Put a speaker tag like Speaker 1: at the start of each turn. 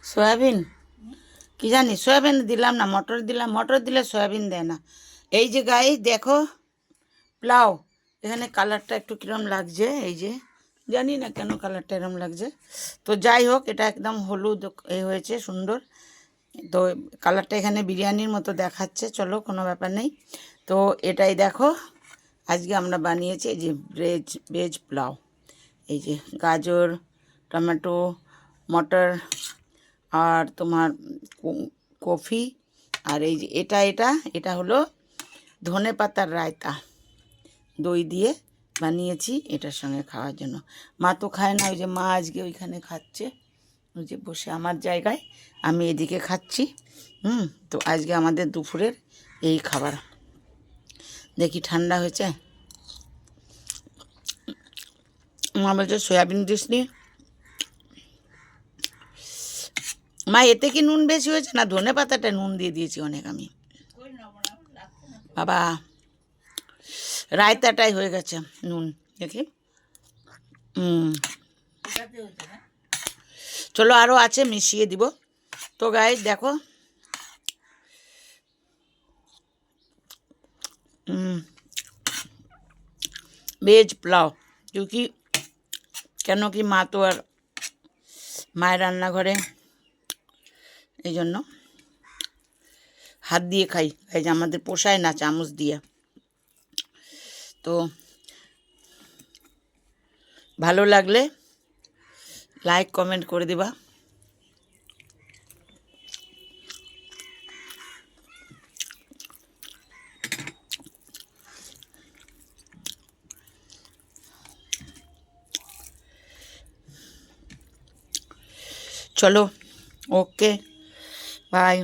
Speaker 1: Soybean কি জানি, soybean দিলাম না, মটর দিলাম, মটর দিলে সয়াবিন দেয় না। এই যে গাই দেখো পোলাও, এখানে কালারটা একটু কিরম লাগছে, এই যে জানি না কেন কালারটা এরম লাগছে। তো যাই হোক, এটা একদম হলুদ হয়েছে সুন্দর। তো কালারটা এখানে বিরিয়ানির মতো দেখাচ্ছে, চলো কোনো ব্যাপার নেই। তো এটাই দেখো আজকে আমরা বানিয়েছি, এই যে ভেজ পোলাও। এই যে গাজর, টমেটো, মটর, আর তোমার কফি, আর এই যে এটা হলো ধনে পাতার রায়তা, দই দিয়ে বানিয়েছি এটার সঙ্গে খাওয়ার জন্য। মা তো খায় না, ওই যে মা আজকে ওইখানে খাচ্ছে, ওই যে বসে আমার জায়গায়, আমি এদিকে খাচ্ছি। তো আজকে আমাদের দুপুরের এই খাবার। দেখি ঠান্ডা হয়েছে। মা বলছে সয়াবিন দিস নি। মা এতে কি নুন বেশি হয়েছে না ধনে পাতাটা নুন দিয়ে দিয়েছি অনেক আমি? বাবা রায়তাটাই হয়ে গেছে নুন, দেখি। চলো আরও আছে, মিশিয়ে দিব। তো গাইস দেখো, ভেজ পোলাও, क्योंकि কেন কি মা তো আর মায়ের রান্নাঘরে, এই জন্য হাত দিয়ে খাই, এই যে আমাদের পোষায় না চামচ দিয়ে। তো ভালো লাগলে লাইক কমেন্ট করে দিবা। চলো, ওকে, বাই।